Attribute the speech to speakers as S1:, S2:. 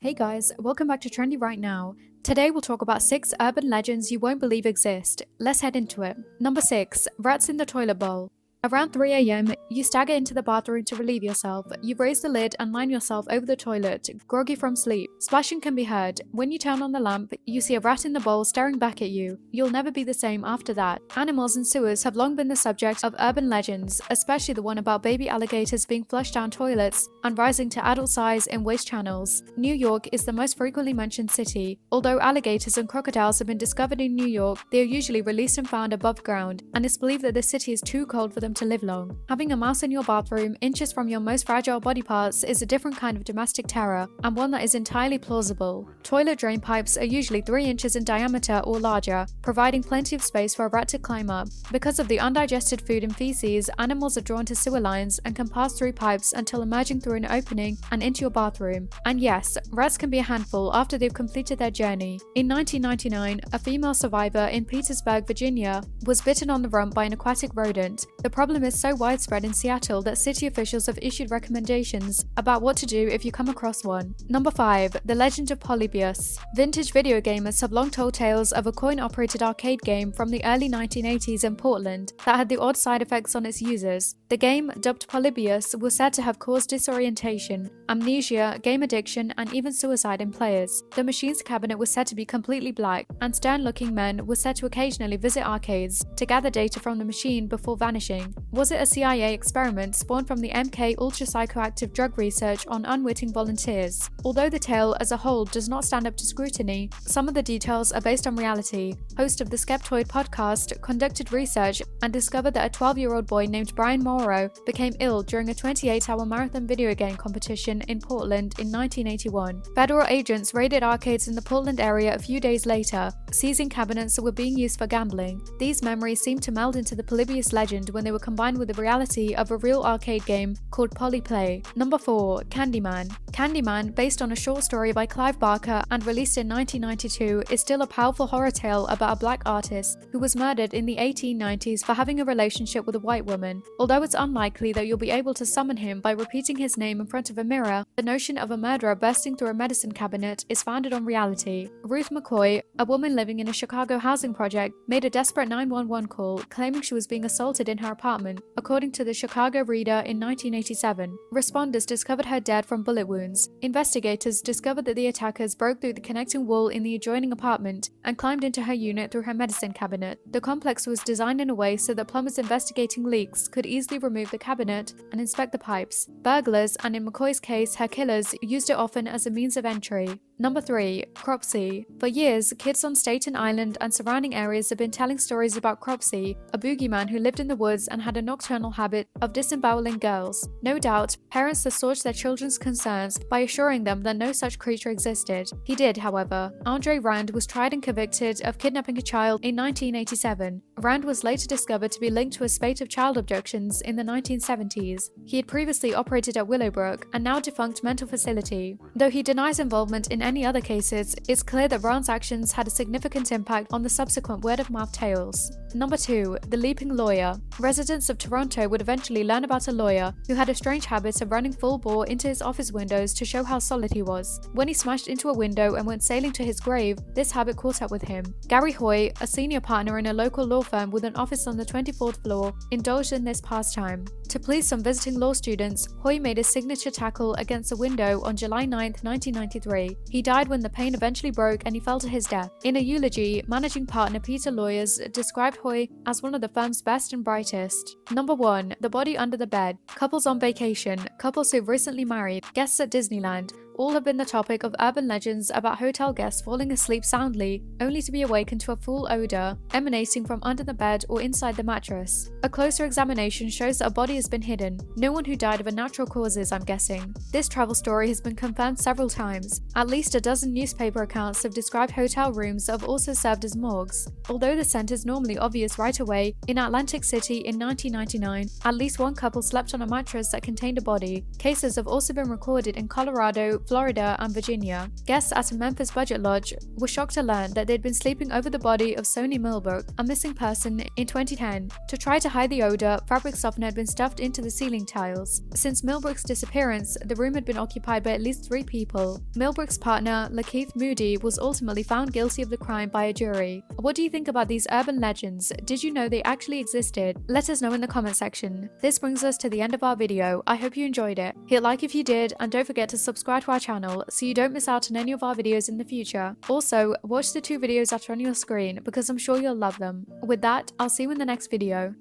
S1: Hey guys, welcome back to Trendy right now. Today we'll talk about 6 urban legends you won't believe exist. Let's head into it. Number 6. Rats in the toilet bowl. Around 3 a.m., you stagger into the bathroom to relieve yourself. You raise the lid and line yourself over the toilet, groggy from sleep. Splashing can be heard. When you turn on the lamp, you see a rat in the bowl staring back at you. You'll never be the same after that. Animals in sewers have long been the subject of urban legends, especially the one about baby alligators being flushed down toilets and rising to adult size in waste channels. New York is the most frequently mentioned city. Although alligators and crocodiles have been discovered in New York, they are usually released and found above ground, and it's believed that the city is too cold for them to live long. Having a mouse in your bathroom inches from your most fragile body parts is a different kind of domestic terror, and one that is entirely plausible. Toilet drain pipes are usually 3 inches in diameter or larger, providing plenty of space for a rat to climb up. Because of the undigested food and feces, animals are drawn to sewer lines and can pass through pipes until emerging through an opening and into your bathroom. And yes, rats can be a handful after they've completed their journey. In 1999, a female survivor in Petersburg, Virginia, was bitten on the rump by an aquatic rodent. The problem is so widespread in Seattle that city officials have issued recommendations about what to do if you come across one. Number 5. The Legend of Polybius. Vintage video gamers have long told tales of a coin-operated arcade game from the early 1980s in Portland that had the odd side effects on its users. The game, dubbed Polybius, was said to have caused disorientation, amnesia, game addiction, and even suicide in players. The machine's cabinet was said to be completely black, and stern-looking men were said to occasionally visit arcades to gather data from the machine before vanishing. Was it a CIA experiment spawned from the MK Ultra psychoactive drug research on unwitting volunteers? Although the tale as a whole does not stand up to scrutiny, some of the details are based on reality. Host of the Skeptoid podcast conducted research and discovered that a 12-year-old boy named Brian Morrow became ill during a 28-hour marathon video game competition in Portland in 1981. Federal agents raided arcades in the Portland area a few days later, seizing cabinets that were being used for gambling. These memories seemed to meld into the Polybius legend when they were combined with the reality of a real arcade game called Polyplay. Number 4. Candyman. Candyman, based on a short story by Clive Barker and released in 1992, is still a powerful horror tale about a black artist who was murdered in the 1890s for having a relationship with a white woman. Although it's unlikely that you'll be able to summon him by repeating his name in front of a mirror, the notion of a murderer bursting through a medicine cabinet is founded on reality. Ruth McCoy, a woman living in a Chicago housing project, made a desperate 911 call claiming she was being assaulted in her apartment, according to the Chicago Reader in 1987. Responders discovered her dead from bullet wounds. Investigators discovered that the attackers broke through the connecting wall in the adjoining apartment and climbed into her unit through her medicine cabinet. The complex was designed in a way so that plumbers investigating leaks could easily remove the cabinet and inspect the pipes. Burglars, and in McCoy's case, her killers, used it often as a means of entry. Number 3. Cropsey. For years, kids on Staten Island and surrounding areas have been telling stories about Cropsey, a boogeyman who lived in the woods and had a nocturnal habit of disemboweling girls. No doubt, parents assuaged their children's concerns by assuring them that no such creature existed. He did, however. Andre Rand was tried and convicted of kidnapping a child in 1987. Rand was later discovered to be linked to a spate of child abductions in the 1970s. He had previously operated at Willowbrook, a now defunct mental facility. Though he denies involvement in any other cases, it's clear that Rand's actions had a significant impact on the subsequent word-of-mouth tales. Number 2. The Leaping Lawyer. Residents of Toronto would eventually learn about a lawyer who had a strange habit of running full bore into his office windows to show how solid he was. When he smashed into a window and went sailing to his grave, this habit caught up with him. Gary Hoy, a senior partner in a local law firm with an office on the 24th floor, indulged in this pastime. To please some visiting law students, Hoy made his signature tackle against a window on July 9, 1993. He died when the pane eventually broke and he fell to his death. In a eulogy, managing partner Peter Lawyers described Hoy as one of the firm's best and brightest. Number 1. The Body Under the Bed. Couples on vacation, couples who've recently married, guests at Disneyland, all have been the topic of urban legends about hotel guests falling asleep soundly, only to be awakened to a foul odor emanating from under the bed or inside the mattress. A closer examination shows that a body has been hidden. No one who died of unnatural causes, I'm guessing. This travel story has been confirmed several times. At least a dozen newspaper accounts have described hotel rooms that have also served as morgues. Although the scent is normally obvious right away, in Atlantic City in 1999, at least one couple slept on a mattress that contained a body. Cases have also been recorded in Colorado, Florida, and Virginia. Guests at a Memphis budget lodge were shocked to learn that they'd been sleeping over the body of Sony Millbrook, a missing person, in 2010. To try to hide the odor, fabric softener had been stuffed into the ceiling tiles. Since Millbrook's disappearance, the room had been occupied by at least 3 people. Millbrook's partner, Lakeith Moody, was ultimately found guilty of the crime by a jury. What do you think about these urban legends? Did you know they actually existed? Let us know in the comment section. This brings us to the end of our video. I hope you enjoyed it. Hit like if you did, and don't forget to subscribe to our channel so you don't miss out on any of our videos in the future. Also, watch the 2 videos that are on your screen because I'm sure you'll love them. With that, I'll see you in the next video.